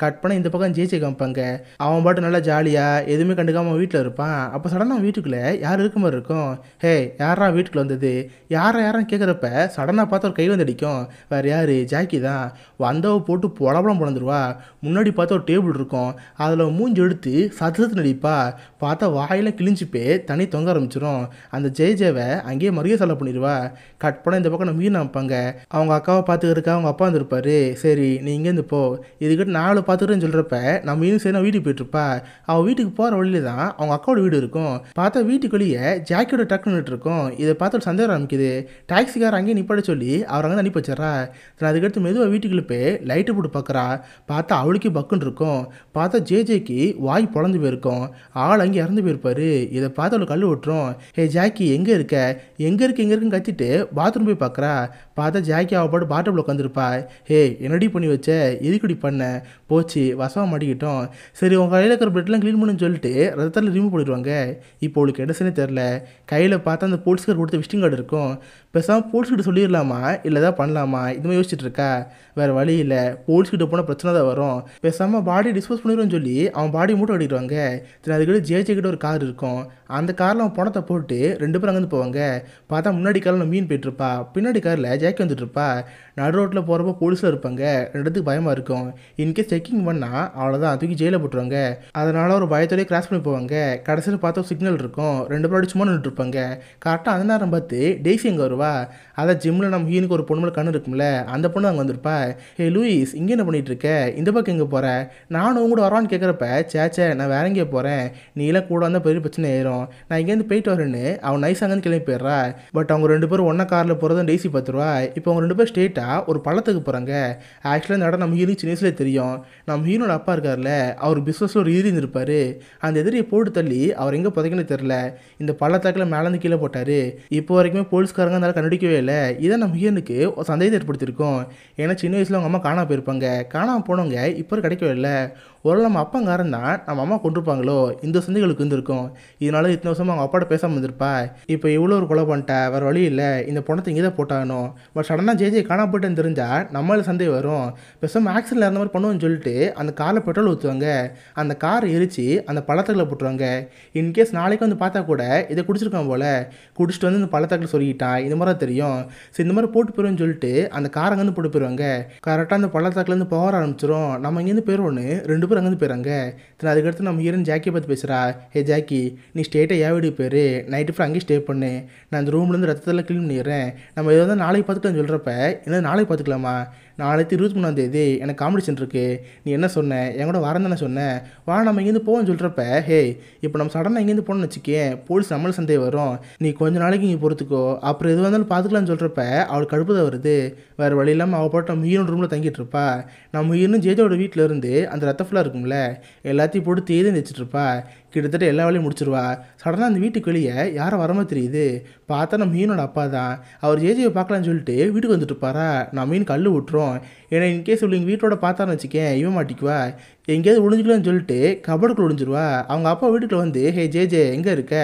S1: கட் பண்ண இந்த பக்கம் ஜேஜே காமிப்பாங்க. அவன் பாட்டு நல்லா ஜாலியாக எதுவுமே கண்டுக்காம அவன் வீட்டில் இருப்பான். அப்போ சடனாக வீட்டுக்குள்ளே யார் இருக்க மாதிரி இருக்கும். ஹே, யாரா வீட்டுக்குள்ள வந்தது, யாரான்னு கேட்குறப்ப சடனாக பார்த்தா ஒரு கை வந்து அடிக்கும். வேறு யார், ஜாக்கி தான். வந்தவ போட்டு பொலபலம் பிறந்துருவா. முன்னாடி பார்த்தா ஒரு டேபிள் இருக்கும், அதில் மூஞ்சி எடுத்து சத்து நடிப்பா. பார்த்தா வாயெல்லாம் கிழிஞ்சிப்பே தனி தொங்க ஆரம்பிச்சிடும். அந்த ஜேஜேவை அங்கேயே மறிய செலவு பண்ணிடுவா. கட் பண்ண இந்த பக்கம் நம்ம மீன் அமைப்பாங்க. அவங்க அக்காவை பார்த்துக்கிறக்கா அவங்க அப்பா வந்துருப்பாரு. சரி நீ இங்கேருந்து போ, இதுக்கிட்ட 4 பார்த்துக்கிறேன்னு சொல்கிறப்ப நம்ம மீன் சரி நான் வீட்டுக்கு போயிட்டுருப்பா. அவள் வீட்டுக்கு போகிற வழியில தான் அவங்க அக்காவோட வீடு இருக்கும். பார்த்தா வீட்டுக்கு வெளியே ஜாக்கியோட ட்ரக் நின்றுட்டு இருக்கும். இதை பார்த்து ஒரு சந்தேகம் ஆரம்பிக்குது. டாக்ஸிக்கார அங்கேயே நிப்பாட சொல்லி அவர் அங்கே அனுப்பி வச்சிடறா. அதுக்கடுத்து மெதுவாக வீட்டுக்குள்ளே போய் லைட்டு போட்டு பார்க்குறா. பார்த்தா அவளுக்கே பக்குன்னு இருக்கும். பார்த்தா ஜேஜேக்கு வாய் பொழந்து போயிருக்கும். ஆள் அங்கே இறந்து போயிருப்பாரு. இதை பார்த்து அவளுக்கு கல் விட்டுரும். ஹே ஜாக்கி எங்கே இருக்க, எங்கே இருக்குன்னு கத்திட்டு பாத்ரூம் போய் பார்க்குறா. பார்த்தா ஜாக்கி அவள் பாட்டு பாட்டில் உட்காந்துருப்பா. ஹே என்னடி பண்ணி வச்ச, எதுக்குடி பண்ண, போச்சு வசமாக மாட்டிக்கிட்டோம். சரி உங்கள் கையில் இருக்கிற பிளட்லாம் க்ளீன் பண்ணுன்னு சொல்லிட்டு ரத்தத்தில் ரிமூவ் பண்ணிடுவாங்க. இப்போ அவளுக்கு எடுசனே தெரில. கையில் பார்த்தா அந்த போலீஸ்கார் கொடுத்த விசிட்டிங் கார்டு இருக்கும். பேசாமல் போலீஸ்கிட்ட சொல்லிடலாமா இல்லை ஏதாவது பண்ணலாமா இது மாதிரி யோசிச்சுட்டு இருக்கா. வேறு வழி இல்லை, போலீஸ்கிட்ட போனால் பிரச்சனை தான் வரும். பேசாமல் பாடி டிஸ்போஸ் பண்ணிடுவோன்னு சொல்லி அவன் பாடி மூட்டை கட்டிடுவாங்க. சரி அதுக்கிட்ட ஜேஜே கிட்ட ஒரு கார் இருக்கும். அந்த காரில் அவன் பணத்தை போட்டு 2 பேரும் அங்கேருந்து போவாங்க. பார்த்தா முன்னாடி காரில் மீன் போயிட்டுருப்பா, பின்னாடி காரில் ஜாக்கி வந்துட்டுருப்பா. நடு ரோட்டில் போகிறப்ப போலீஸில் இருப்பாங்க. 2 இடத்துக்கு பயமாக இருக்கும். இன்கேஸ் செக்கிங் பண்ணால் அவ்வளோதான் தூக்கி ஜெயிலில் போட்டுருவாங்க. அதனால் ஒரு பயத்தோடய கிராஸ் பண்ணி போவாங்க. கடைசியில் பார்த்தா ஒரு சிக்னல் இருக்கும். 2 பேரும் சும்மா நின்றுட்டுருப்பாங்க. கரெக்டாக அந்த நேரம் பார்த்து டெய்ஸி அங்கே வருவா. அதான் ஜிம்மில் நம்ம ஹீனுக்கு ஒரு பொண்ணு மேலே கண்ணு இருக்கும்ல, அந்த பொண்ணு அங்கே வந்திருப்பா. ஹே லூயிஸ் இங்கே என்ன பண்ணிட்டு இருக்க, இந்த பக்கம் எங்கே போகிற, நானும் உங்க கூட வரான்னு கேட்குறப்ப சேச்சே நான் வேற எங்கேயே போகிறேன், நீலாம் கூட வந்தால் பெரிய பிரச்சனை ஆயிரும், நான் இங்கேருந்து போயிட்டு வரேன்னு அவன் நைஸ் அங்கேருந்து கிளம்பி போயிடுறா. பட் அவங்க 2 பேரும் ஒன்றா காரில் போகிறதும் டெய்ஸி பார்த்துருவா. இப்போ அவங்க 2 பேரும் ஸ்ட்ரெயிட்டாக ஒரு பள்ளத்துக்கு போகிறாங்க. ஆக்சுவலாக இந்த இடம் நம்ம ஹீரோக்கு சின்ன வயசுலேயே தெரியும். நம்ம ஹீரோட அப்பா இருக்கார்ல, அவர் பிஸ்னஸில் ஒரு எதிரி இருந்திருப்பார். அந்த எதிரியை போட்டு தள்ளி அவர் எங்கே புதைக்கணும்னு தெரில, இந்த பள்ளத்தாக்கில் மேலேருந்து கீழே போட்டார். இப்போ வரைக்குமே போலீஸ்காரங்க அதனால் கண்டுபிடிக்கவே இல்லை. இதை நம்ம ஹீரோனுக்கு ஒரு சந்தேகத்தை ஏற்படுத்தியிருக்கோம். ஏன்னா சின்ன வயசில் அவங்க அம்மா காணாமல் போயிருப்பாங்க. காணாமல் போனவங்க இப்போ கிடைக்கவே இல்லை. ஒரு நம்ம அப்பங்காரன் தான் நம்ம அம்மா கொண்டிருப்பாங்களோ, இந்த சந்தைகளுக்கு இருந்திருக்கும். இதனால இத்தனை வருஷமாக அவங்க அப்பாட்ட பேசாமல் இருந்திருப்பா. இப்போ இவ்வளோ ஒரு கொலை பண்ணிட்டா, வேறு வழி இல்லை, இந்த பணத்தை இங்கே தான் போட்டாகணும். பட் சடனாக ஜேஜே காணாம போயிட்டேன்னு தெரிஞ்சால் நம்மளால சந்தேகம் வரும். பேசாமல் ஆக்சிடென்ட் இருந்த மாதிரி பண்ணுவோன்னு சொல்லிட்டு அந்த காரில் பெட்ரோல் ஊற்றுவாங்க. அந்த காரை எரித்து அந்த பள்ளத்தாக்கில் போட்டுருவாங்க. இன்கேஸ் நாளைக்கு வந்து பார்த்தா கூட இதை குடிச்சிருக்கான் போல், குடிச்சிட்டு வந்து இந்த பள்ளத்தாக்கில் சொல்லிக்கிட்டான், இந்த மாதிரி தெரியும். சரி இந்த மாதிரி போட்டு போயிடும்னு சொல்லிட்டு அந்த காரை அங்கேருந்து போட்டு போயிடுவாங்க. கரெக்டாக அந்த பள்ளத்தாக்குலேருந்து போக ஆரம்பிச்சிடும். நம்ம இங்கேருந்து போயிடுவோன்னு 2 பேரும் அங்கேருந்து போயிறாங்க. அதுக்கடுத்து நம்ம ஹீரோயின் ஜாக்கியை பார்த்து பேசுகிறா. ஹே ஜாக்கி நீ ஸ்டேட்டாக ஏன் வீட்டுக்கு போயிரு, நைட்டு ஃபுல்லாக அங்கேயே ஸ்டே பண்ணு, நான் அந்த ரூம்லேருந்து ரத்தத்தில் க்ளீன் பண்ணிடுறேன், நம்ம ஏதோ வந்து நாளைக்கு பார்த்துக்கலாம்னு சொல்கிறப்ப என்ன நாளைக்கு பார்த்துக்கலாமா, நாளைக்கு 23ஆம் எனக்கு காம்படிஷன் இருக்குது, நீ என்ன சொன்ன, என் கூட வரேன் தானே சொன்னேன், வா நம்ம இங்கேருந்து போவோன்னு சொல்கிறப்ப ஹே இப்போ நம்ம சடனாக இங்கேருந்து போகணும்னு வச்சுக்கேன், போலீஸ் நம்மளும் சந்தேகம் வரும், நீ கொஞ்ச நாளைக்கு இங்கே பொறுத்துக்கோ, அப்புறம் எது வந்தாலும் பார்த்துக்கலான்னு சொல்கிறப்ப அவளுக்கு கடுப்பு தான் வருது. வேறு வழி இல்லாமல் அவள் போட்டு நம்ம ஹீரோட ரூமில் தங்கிட்டு இருப்பா. நம்ம ஹீரோனும் ஜேஜோட வீட்டில் இருந்து அந்த ரத்த ஃபுல்லாக இருக்கும்ல எல்லாத்தையும் போட்டு தேதி வச்சுட்ருப்பா. கிட்டத்தட்ட எல்லா வேலையும் முடிச்சிருவா. சடனாக அந்த வீட்டுக்கு வெளியே யாரும் வரமா தெரியுது. பார்த்தா நம்ம மீனோட அப்பா தான். அவர் ஜேஜியை பார்க்கலான்னு சொல்லிட்டு வீட்டுக்கு வந்துட்டு இருப்பாரா. நான் மீன் கல் விட்டுரும். ஏன்னா இன்கேஸ் இவ்வளோ எங்கள் வீட்டோட பார்த்தான்னு வச்சுக்கேன் இவன் மாட்டிக்குவா. எங்கேயாவது ஒளிஞ்சிக்கலான்னு சொல்லிட்டு கபடுக்குள்ள ஒளிஞ்சிருவா. அவங்க அப்பா வீட்டுக்குள்ள வந்து ஹே ஜேஜே எங்கே இருக்க,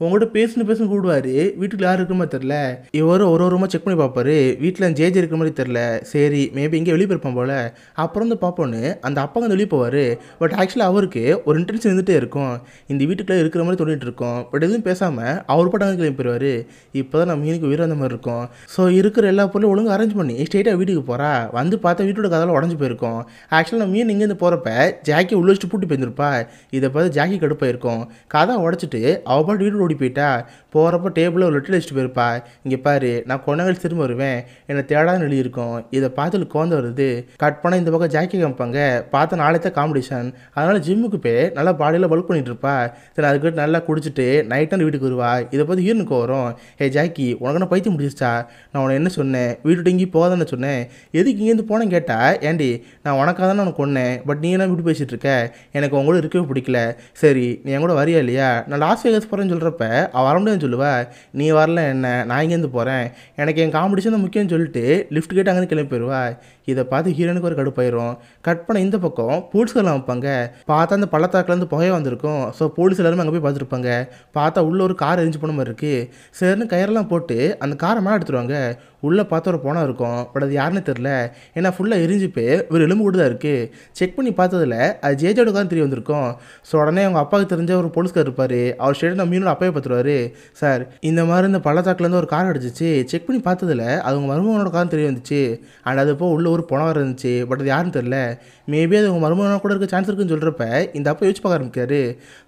S1: உங்கள்கிட்ட பேசுன்னு கூடுவார். வீட்டுக்குள்ள யார் இருக்கிற மாதிரி தெரில. இவரும் ஒரு ரூமாக செக் பண்ணி பார்ப்பாரு. வீட்டில் ஜேஜே இருக்கிற மாதிரி தெரில. சரி மேபி எங்கேயே வெளியே போயிருப்பான் போல். அப்புறம் வந்து பார்ப்போன்னு அந்த அப்பா வந்து வெளியே போவார். பட் ஆக்சுவலாக அவருக்கு ஒரு இன்டென்ஷன் இருந்துகிட்டே இருக்கும். இந்த வீட்டுக்குள்ளே இருக்கிற மாதிரி தோண்டிகிட்டு இருக்கோம். பட் எதுவும் பேசாமல் அவர் பாட்டு அங்கே கிளம்பி போயிடுவார். இப்போ தான் நம்ம மீனுக்கு உயிர் அந்த மாதிரி இருக்கும். ஸோ இருக்கிற எல்லா பொருளும் ஒழுங்கு அரேஞ்ச் பண்ணி ஸ்ட்ரெயிட்டாக வீட்டுக்கு போகிறா. வந்து பார்த்தா வீட்டோட கதெல்லாம் உடஞ்சி போயிருக்கும். ஆக்சுவலாக நம்ம மீன் இங்கேருந்து போகிறப்ப ஜாக்கி உள்ள வச்சுட்டு பூட்டி போயிருந்திருப்பா. இதை பார்த்து ஜாக்கி கடுப்பாயிருக்கும். கதை உடச்சிட்டு அவள் பாட்டு வீட்டு ஓடி போயிட்டா. போகிறப்ப டேபிளில் ஒரு லெட்டர் வச்சுட்டு போயிருப்பா. இங்கே பாரு நான் கொண்டங்கள் திரும்ப வருவேன், என்னை தேடான்னு எழுதியிருக்கோம். இதை பார்த்து கோந்த வருது. கட் பண்ண இந்த பக்கம் ஜாக்கி காமிப்பாங்க. பார்த்தா நாளைக்கு தான் காம்படிஷன். அதனால் ஜிம்முக்கு போய் நல்லா பாடியில் பல்க் பண்ணிட்டு இருப்பா. சரி அதுக்கிட்ட நல்லா குடிச்சிட்டு நைட்டான வீட்டுக்கு வருவா. இதை பார்த்து ஹீரோனுக்கு வரும். ஹே ஜாக்கி உனக்கு நான் பைத்தியம் முடிச்சிச்சா, நான் உனக்கு என்ன சொன்னேன், வீட்டு இங்கேயும் போதானே சொன்னேன், எதுக்கு இங்கேருந்து போனேன்னு கேட்டா, ஏண்டி நான் உனக்காக தானே உனக்கு கொன்னேன், பட் நீ என்ன இப்படி பேசிட்டு இருக்க, எனக்கு உங்களோட இருக்கவே பிடிக்கல. சரி நீ என் கூட வரியா இல்லையா? நான் லாஸ் வேகஸ் போகிறேன்னு சொல்கிறப்ப அவள் வர முடியாதுன்னு சொல்லுவா. நீ வரல என்ன, நான் இங்கேருந்து போகிறேன், எனக்கு என் காம்படிஷன் தான் முக்கியம்னு சொல்லிட்டு லிஃப்ட் கேட்டு அங்கேருந்து கிளம்பி போயிடுவா. இதை பார்த்து ஹீரோனுக்கு ஒரு கடுப்பாயிரும். கட் பண்ண இந்த பக்கம் போலீஸ்காரெலாம் வைப்பாங்க. பார்த்தா அந்த பள்ளத்தாக்குலேருந்து புகையை வந்திருக்கும். ஸோ போலீஸ் எல்லாருமே அங்கே போய் பார்த்துருப்பாங்க. பார்த்தா உள்ளே ஒரு கார் எரிஞ்சு போன மாதிரி இருக்குது. சரின்னு கயிறெல்லாம் போட்டு அந்த காரை மேலே எடுத்துருவாங்க. உள்ளே பார்த்து ஒரு பணம் இருக்கும். பட் அது யாருன்னு தெரில. ஏன்னா ஃபுல்லாக எரிஞ்சு போய் ஒரு எலும்பு கூட தான் இருக்குது. செக் பண்ணி பார்த்ததில் அது ஜேஜோட கார் தெரிய வந்திருக்கும். ஸோ உடனே அவங்க அப்பாவுக்கு தெரிஞ்ச ஒரு போலீஸ்கார் இருப்பார். அவர் ஸ்டேட் நம்ம மீனோட அப்பவே பார்த்துருவாரு. சார் இந்த மாதிரி இந்த பள்ளத்தாக்குலேருந்து ஒரு கார் அடிச்சிச்சு, செக் பண்ணி பார்த்ததில் அது அவங்க மருமகனோட கார் தெரிய வந்துச்சு. அண்ட் அது இப்போ உள்ள ஒரு பணம் வர இருந்துச்சு. பட் அது யாருன்னு தெரில. மேபி அது உங்கள் மருமகனாக கூட இருக்க சான்ஸ் இருக்குன்னு சொல்கிறப்ப இந்த அப்பா யோசிச்சு பார்க்க ஆரம்பிக்காரு.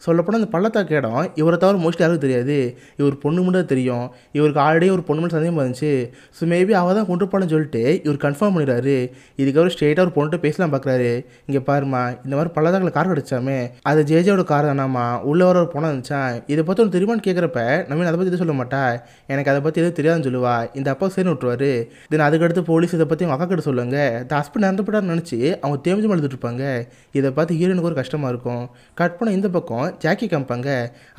S1: சொல்லப்போனால் இந்த பள்ளத்தாக்கு இடம் இவரை தவிர மோஸ்ட்லி யாருக்கும் தெரியாது. இவர் பொண்ணு மட்டும் தான் தெரியும். இவருக்கு ஆல்ரெடி ஒரு பொண்ணு மட்டும் சந்தேகமாக இருந்துச்சு. ஸோ மேபி அவள் தான் கொண்டு போனு சொல்லிட்டு இவர் கன்ஃபார்ம் பண்ணிடுறாரு. இதுக்கப்புறம் ஸ்ட்ரெயிட்டாக ஒரு பொண்ணுகிட்ட பேசலாம் பார்க்குறாரு. இங்கே பாருமா, இந்த மாதிரி பள்ளத்தாக்கில் கார் அடிச்சாமே அது ஜேஜோட கார் தானாமா, உள்ளே வர ஒரு பொண்ணு இருந்துச்சான். இதை பற்றி ஒன்று தெரியுமான்னு கேட்குறப்ப நம்ம அதை பற்றி எதுவும் சொல்ல மாட்டா. எனக்கு அதை பற்றி எதுவும் தெரியாதுன்னு சொல்லுவா. இந்த அப்பா சேர்ந்து விட்டுருவாரு. தென் அதுக்கடுத்து போலீஸ் இதை பற்றி அவங்க அக்கா கிட்ட சொல்லுங்க. இந்த ஹஸ்பண்ட் இறந்துப்பட்டான்னு நினச்சி அவங்க தேமிச்சு எழுதிட்டு இருப்பாங்க. இதை பார்த்து ஹீரோனுக்கு ஒரு கஷ்டமாக இருக்கும். கட் பண்ண இந்த பக்கம் ஜாக்கி காமிப்பாங்க.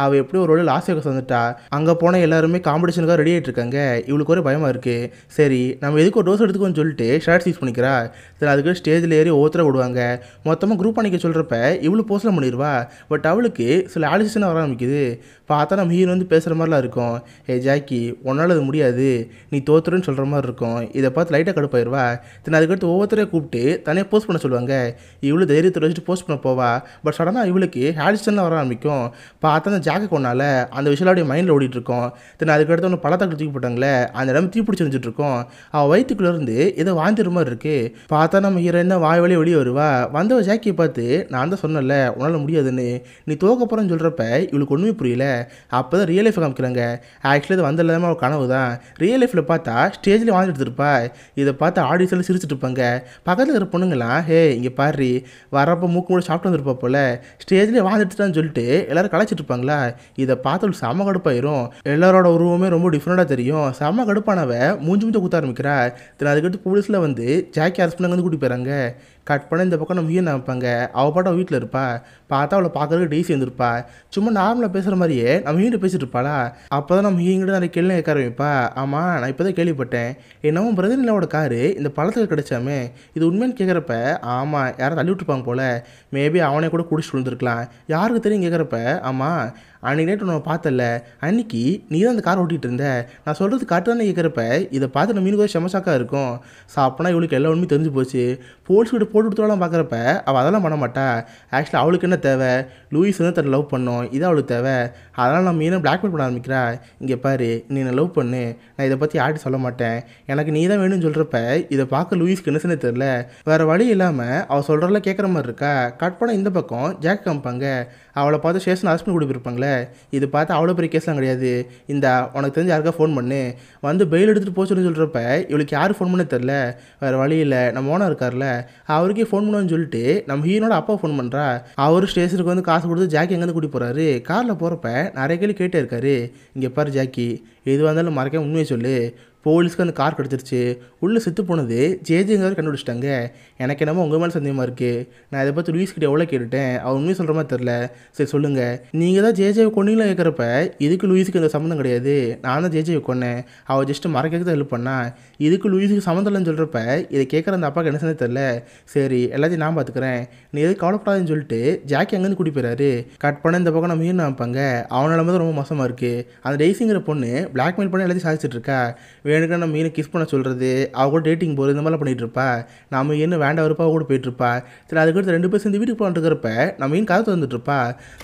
S1: அவள் எப்படி ஒரு லாஸ் வேகஸ் வந்துட்டா. அங்கே போனால் எல்லாருமே காம்படிஷனுக்காக ரெடி ஆகிட்டு இருக்காங்க. இவளுக்கு ஒரு பயமாக இருக்குது. சரி நம்ம எதுக்கு ஒரு டோஸ் எடுத்துக்கோன்னு சொல்லிட்டு ஷர்ட்ஸ் யூஸ் பண்ணிக்கிறா. சரி அதுக்கு ஸ்டேஜில் ஏறி ஒவ்வொருத்தர விடுவாங்க. மொத்தமாக குரூப் பண்ணிக்க சொல்கிறப்ப இவ்வளோ போஸ்ட்லாம் பண்ணிடுவா. பட் அவளுக்கு சில ஆலிசேஷன் வர ஆரம்பிக்குது. பார்த்தா நம்ம ஹீரோ வந்து பேசுகிற மாதிரிலாம் இருக்கும். ஏ ஜாக்கி, உன்னால் அது முடியாது, நீ தோத்துருன்னு சொல்கிற மாதிரி இருக்கும். இதை பார்த்து லைட்டாக கடுப்பாயிருவா. தென் அதுக்கடுத்து ஒவ்வொருத்தரையும் கூப்பிட்டு தனியாக போஸ்ட் பண்ண சொல்லுவாங்க. இவ்வளோ தைரியத்தை வச்சுட்டு போஸ்ட் பண்ண போவா. பட் சடனாக இவளுக்கு ஆலிசேஷன்லாம் வர ஆரம்பிக்கும். பார்த்தா அந்த ஜாக்கை கொண்டால அந்த விஷயம் அப்படியே மைண்டில் ஓடிட்டுருக்கோம். தென் அதுக்கடுத்து ஒன்று பள்ளத்தாக்கில் தூக்கி போட்டாங்களே, அந்த இடம் தீ பிடிச்சி வந்துட்டுருக்கோம். அவள் வயிற்றுக்குள்ளேருந்து ஏதோ வாந்திர மாதிரி இருக்குது. பார்த்தா நம்ம ஹீரோயின் வாய் வழியே வெளியே வருவா. வந்தவ ஜாக்கியை பார்த்து நான் தான் சொன்னல உன்னால் முடியாதுன்னு, நீ தோக்க போகிறேன்னு சொல்கிறப்ப இவளுக்கு ஒன்றுமே புரியல. அப்போ தான் ரியல் லைஃப் காமிக்கிறாங்க. ஆக்சுவலி அது வந்த இல்லாமல் அவள் கனவு தான். ரியல் லைஃப்பில் பார்த்தா ஸ்டேஜில் வாழ்ந்துட்டு எடுத்துருப்பா. இதை பார்த்து ஆடியன்ஸில் சிரிச்சுட்டு இருப்பாங்க. பக்கத்தில் இருக்கிற பொண்ணுங்களாம், ஹே இங்கே பாரு, வரப்போ மூக்கு கூட சாப்பிட்டு வந்துருப்பா போல், ஸ்டேஜ்லேயே வாழ்ந்துட்டுட்டான்னு சொல்லிட்டு எல்லோரும் கலாச்சிட்டு இருப்பாங்களா. இதை பார்த்து செம்ம கடுப்பாயிரும். எல்லாரோட உருவமே ரொம்ப டிஃப்ரெண்ட்டாக தெரியும். செம்ம கடுப்பானவ மூஞ்சி மூஞ்ச குத்த ஆரம்பிக்கிறா. தென் அதுக்கடுத்து போலீஸில் வந்து ஜாக்கி அரெஸ்ட் பண்ண வந்து கூட்டி போயிறாங்க. கட் பண்ண இந்த பக்கம் நம்ம ஹீரோன் வைப்பாங்க. அவள் பாட்டு வீட்டில் இருப்பா. பார்த்தா அவளை பார்க்கறதுக்கு டெய்ஸி வந்துருப்பா. சும்மா நார்மலாக பேசுகிற மாதிரியே நம்ம ஹீரோ பேசிட்டு இருப்பாளா. அப்போ தான் நம்ம ஹீரோங்கிட்ட நிறைய கேள்வி கேட்க ஆரம்பிப்பா. ஆமாம் நான் இப்போ தான் கேள்விப்பட்டேன், என்னவோ பிரதர்லாவோட காரு இந்த பழத்துக்கு கிடைச்சாமே, இது உண்மைன்னு கேட்குறப்ப ஆமாம் யாரும் தள்ளி விட்டுருப்பாங்க போல், மேபி அவனே கூட குடிச்சிட்டு வந்துருக்கலாம், யாருக்கு தெரியும் கேட்குறப்ப ஆமாம் அன்றைக்கி நைட்டு உன்னை பார்த்தல, அன்றைக்கி நீ தான் அந்த கார் ஓட்டிகிட்டு இருந்த, நான் சொல்கிறது காட்டு தானே கேட்குறப்ப இதை பார்த்து நம்ம மீனுக்கு ஒரு செமசாக்காக இருக்கும். ஸோ அப்போனா இவளுக்கு எல்லா உண்மையும் தெரிஞ்சு போச்சு. போலீஸ் கிட்ட போட்டு விட்டுலாம் பார்க்குறப்ப அவள் அதெல்லாம் பண்ண மாட்டா. ஆக்சுவலி அவளுக்கு என்ன தேவை, லூயிஸ் வந்து தன்னை லவ் பண்ணோம், இது அவளுக்கு தேவை. அதனால் நம்ம மீனை பிளாக்மெயில் பண்ண ஆரம்பிக்கிறா. இங்கே பாரு, நீ என்னை லவ் பண்ணு, நான் இதை பற்றி யார்கிட்ட சொல்ல மாட்டேன், எனக்கு நீ தான் வேணும்னு சொல்கிறப்ப இதை பார்க்க லூயிஸ்க்கு என்னச்சுன்னே தெரில. வேறு வழி இல்லாமல் அவள் சொல்கிறதெல்லாம் கேட்குற மாதிரி இருக்கா. கட் பண்ண இந்த பக்கம் ஜாக் காமிப்பாங்க. அவளை பார்த்து ஸ்டேஷன் ஹஸ்பண்ட் கூட்டி போயிருப்பாங்களே. இது பார்த்து அவ்வளோ பெரிய கேஸ்லாம் கிடையாது. இந்த உனக்கு தெரிஞ்ச யாருக்கா ஃபோன் பண்ணு, வந்து பெயில் எடுத்துகிட்டு போச்சுன்னு சொல்கிறப்ப இவளுக்கு யார் ஃபோன் பண்ணே தெரில. வேறு வழி இல்லை, நம்ம ஓனர் இருக்கார்ல அவருக்கே ஃபோன் பண்ணுவோன்னு சொல்லிட்டு நம்ம ஹீரோட அப்பா ஃபோன் பண்ணுறா. அவர் ஸ்டேஷனுக்கு வந்து காசு கொடுத்து ஜாக்கி எங்கேருந்து கூட்டி போகிறாரு. காரில் போகிறப்ப நிறைய கேள்வி கேட்டே இருக்காரு. இங்கே பாரு ஜாக்கி, எதுவாக இருந்தாலும் மறக்காம உண்மையை சொல்லு, போலீஸ்க்கு அந்த கார் கிடச்சிருச்சு, உள்ளே செத்து போனது ஜேஜேங்கிறவர் கண்டுபிடிச்சிட்டாங்க, எனக்கு என்னமோ உங்கள் மேலே சந்தேகமாக இருக்குது, நான் இதை பற்றி லூயிஸ் கிட்ட எவ்வளோ கேட்டுட்டேன், அவர் உண்மையை சொல்கிற மாதிரி தெரில, சரி சொல்லுங்கள், நீங்கள் தான் ஜேஜேவை கொன்னீங்களா கேட்குறப்ப இதுக்கு லூயிஸுக்கு எந்த சம்மந்தம் கிடையாது, நான் தான் ஜேஜேவை கொன்னேன், அவள் ஜஸ்ட்டு மறைக்க தான் ஹெல்ப் பண்ணா, இதுக்கு லூயிஸுக்கு சம்மந்தம் இல்லைன்னு சொல்கிறப்ப இதை கேட்குற அந்த அப்பாவுக்கு என்ன சொன்னே தெரில. சரி எல்லாத்தையும் நான் பார்த்துக்கிறேன், நீ எதுவும் கவலைப்படாதுன்னு சொல்லிட்டு ஜாக்கி அங்கேருந்து கூட்டி போயிறாரு. கட் பண்ண இந்த பக்கம் நம்ம மீன் வைப்பாங்க. அவனால தான் ரொம்ப மோசமாக இருக்குது. அந்த டெய்ஸிங்கிற பொண்ணு பிளாக்மெயில் பண்ணி எல்லாத்தையும் சாதிச்சுட்டு இருக்கா. வேணுக்கா நம்ம மீனை கிஸ் பண்ண சொல்கிறது, அவ கூட டேட்டிங் போகிறது, இந்த மாதிரிலாம் பண்ணிகிட்டு இருப்பா. நம்ம என்ன வேண்டாம் வரப்பா கூட போயிட்டுருப்பா. சரி அதுக்கடுத்து 2 பேர் சேர்ந்து வீட்டுக்கு போகிறப்ப நம்ம மீன் கதை வந்துட்டுருப்பா.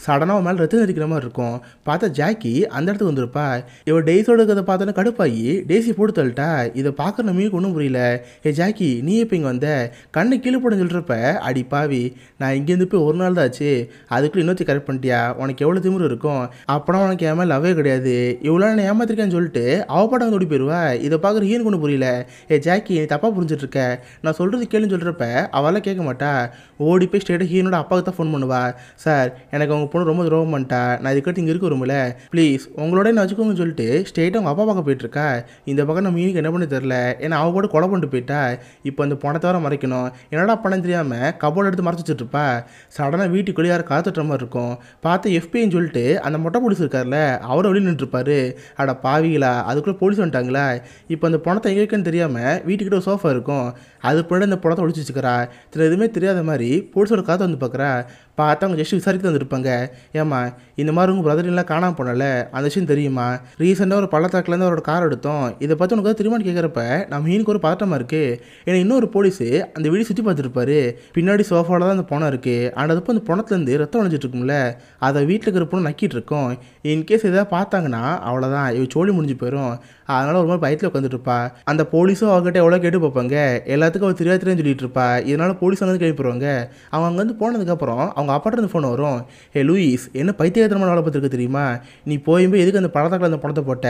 S1: சடனாக அவன் மேலே ரத்தம் தெரிக்கிற மாதிரி இருக்கும். பார்த்தா ஜாக்கி அந்த இடத்துக்கு வந்துருப்பா. இவள் டெய்ஸோட கதை பார்த்தோன்னா கடுப்பாகி டேஸி போட்டு தள்ளிட்டா. இதை பார்க்குற நம்ம மீனுக்கு ஒன்றும் புரியல. ஏ ஜாக்கி, நீ இப்போ இங்கே வந்த, கண்ணை கீழே போட சொல்கிறப்ப அடி பாவி, நான் இங்கேருந்து போய் ஒரு நாள் தான் ஆச்சு, அதுக்குள்ளே இன்னொருத்தி கரெக்ட் பண்ணிட்டியா, உனக்கு எவ்வளோ திமிரு இருக்கும், அப்போனா உனக்கு என் மேலே லவ்வே கிடையாது, இவ்வளோ நான் ஏமாத்திருக்கேன் இருக்கேன்னு சொல்லிட்டு அவ பாடம் வந்து ஓடி போயிடுவா. இதை பார்க்குற ஹீரோனுக்கு ஒன்றும் புரியல. ஜாக்கி நீ தப்பாக புரிஞ்சுட்டு இருக்க, நான் சொல்கிறது கேளுன்னு சொல்கிறப்ப அவளாம் கேட்க மாட்டா. ஓடி போய் ஸ்ட்ரெயிட்டாக ஹீரோனோட அப்பாவுக்கு தான் ஃபோன் பண்ணுவா. சார் எனக்கு அவங்க பொண்ணு ரொம்ப துரோகம் பண்ணிட்டா, நான் இதுக்கிட்ட இங்கே இருக்க வரும்ல, ப்ளீஸ் உங்களோட நான் வச்சுக்கோங்கன்னு சொல்லிட்டு ஸ்ட்ரெயிட்டாக அவங்க அப்பா பார்க்க போயிட்டுருக்கா. இந்த பக்கம் நம்ம மீனுக்கு என்ன பண்ணி தெரில, ஏன்னா அவ கூட கொலை பண்ணிட்டு போயிட்டா. இப்போ அந்த பணத்தை வர மறைக்கணும், என்னடா பணம் தெரியாமல் கபோர்டு எடுத்து மறைச்சி வச்சுட்ருப்பா. சடனாக வீட்டுக்குள்ளே யாரும் காத்துட்டுற மாதிரி இருக்கும். பார்த்து எஃபிஐன்னு சொல்லிட்டு அந்த மொட்டை போலீஸ் இருக்கார்ல அவரை வெளியே நின்றுருப்பாரு. அட பாவிகளா, அதுக்குள்ளே போலீஸ் வந்துட்டாங்களா. இப்போ அந்த பணத்தை எங்கே இருக்குன்னு தெரியாமல் வீட்டுக்கிட்ட ஒரு சோஃபா இருக்கும், அது பின்னாடி அந்த பணத்தை ஒழிச்சு வச்சுக்கிறா. இதில் எதுவுமே தெரியாத மாதிரி போலீஸோட காற்று வந்து பார்க்குறா. பார்த்தா அவங்க ஜஸ்ட் விசாரிக்க வந்துருப்பாங்க. ஏம்மா இந்த மாதிரி உங்கள் பிரதர்லாம் காணாமல் போனல, அந்த விஷயம் தெரியுமா? ரீசெண்டாக ஒரு பள்ளத்தாக்குலேருந்து அவரோட கார் எடுத்தோம், இதை பார்த்து உனக்கு திரும்ப கேட்குறப்ப நம்ம மீனுக்கு ஒரு பதட்டமாக இருக்குது. ஏன்னா இன்னொரு போலீஸு அந்த வீடு சுற்றி பார்த்துருப்பாரு. பின்னாடி சோஃபாவில் தான் அந்த பணம் இருக்குது. அதுப்போ அந்த பணத்துலேருந்து ரத்தம் வளைஞ்சிட்டு இருக்கும்ல, அதை வீட்டில் இருக்கிற பொண்ணு நக்கிட்டு இருக்கோம். இன்கேஸ் எதாவது பார்த்தாங்கன்னா அவ்வளோதான், இவ சோழி முடிஞ்சு போயிடும். அதனால் ஒரு மாதிரி பயத்தில் உட்காந்துட்டு இருப்பா. அந்த போலீஸும் அவங்ககிட்ட எவ்வளோ கேட்டு பார்ப்பாங்க. எல்லாத்துக்கும் அவர் தெரியாதுன்னு சொல்லிட்டு இருப்பா. இதனால் போலீஸ் வந்து கேள்விப்படுவாங்க. அவங்க அங்கேருந்து போனதுக்கப்புறம் அவங்க அப்பாட்ட இருந்து ஃபோன் வரும். லூயிஸ் என்ன பைத்தியகரமான வேலை பார்த்துருக்கு தெரியுமா, நீ போய் எதுக்கு அந்த படத்தாக்கில் அந்த பணத்தை போட்ட?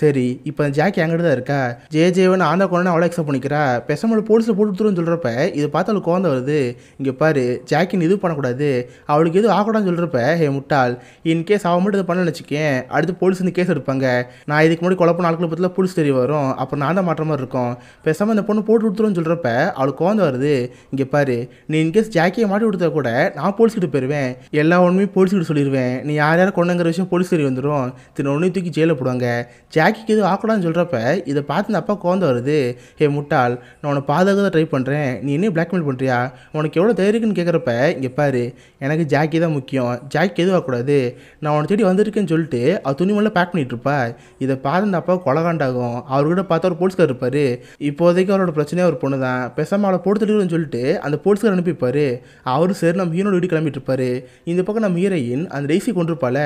S1: சரி இப்போ அந்த ஜாக்கி என்கிட்ட தான் இருக்கா, ஜேஜேவன் ஆந்தா கொண்டு அவ்வளோ எக்ஸப்ட் பண்ணிக்கிறா. பெசமோட போலீஸில் போட்டு கொடுத்துருன்னு சொல்கிறப்ப இதை பார்த்து அவளுக்கு கோவம் வருது. இங்கே பாரு, ஜாக்கின்னு இது பண்ணக்கூடாது, அவளுக்கு எதுவும் ஆகக்கூடாதுன்னு சொல்கிறப்ப முட்டாள், இன்கேஸ் அவன் மட்டும் இதை பண்ண நினச்சிக்கேன், அடுத்து போலீஸ் வந்து கேஸ் எடுப்பாங்க. நான் இதுக்கு முன்னாடி குழப்பம் நாட்கள் பற்றில போலீஸ் தெரிய வரும், அப்புறம் நான் தான் மாற்ற மாதிரி இருக்கும். பேசாமல் இந்த பொண்ணு போட்டு கொடுத்துருன்னு சொல்கிறப்ப அவளுக்கு கோவம் வருது. இங்கே பாரு, நீ இன்கேஸ் ஜாக்கியை மாட்டி கொடுத்தா கூட நான் போலீஸ்கிட்ட போயிடுவேன், எல்லா ஒன்றுமே போலீஸ்கிட்ட சொல்லிடுவேன். நீ யார் யாரை கொண்டுங்கிற விஷயம் போலீஸ் தெரிய வந்துடும், தின ஒன்றையும் தூக்கி ஜெயிலில் போடுவாங்க. ஜாக்கிக்கு எதுவும் ஆக்கலான்னு சொல்கிறப்ப இதை பார்த்து இந்த அப்பா கோவம் வருது. முட்டாள், நான் உன்னை பாதுகாக்க தான் ட்ரை பண்ணுறேன், நீ என்ன பிளாக்மெயில் பண்ணுறியா, உனக்கு எவ்வளோ தைரியக்குன்னு கேட்குறப்ப இங்கே பாரு, எனக்கு ஜாக்கி தான் முக்கியம், ஜாக்கி எதுவும் ஆகக்கூடாது, நான் உன்னை தேடி வந்திருக்கேன்னு சொல்லிட்டு அவள் துணி மேலே பேக் பண்ணிட்டு இருப்பா. இதை பார்த்து இந்த அப்பா கொலகாண்டாகும். அவர்கிட்ட பார்த்தா ஒரு போலீஸ்கார் இருப்பார். இப்போதைக்கு அவரோட பிரச்சனையாக ஒரு பொண்ணு தான், பேசாமல் அவளை போட்டு தள்ளிடுன்னு சொல்லிட்டு அந்த போலீஸ்கார் அனுப்பிப்பார். அவரு சரி நம்ம ஹீரோட வீடு கிளம்பிட்டு இருப்பாரு. இந்த பக்கம் நம்ம ஹீரோயின் அந்த டெய்ஸி கொண்டிருப்பாள்.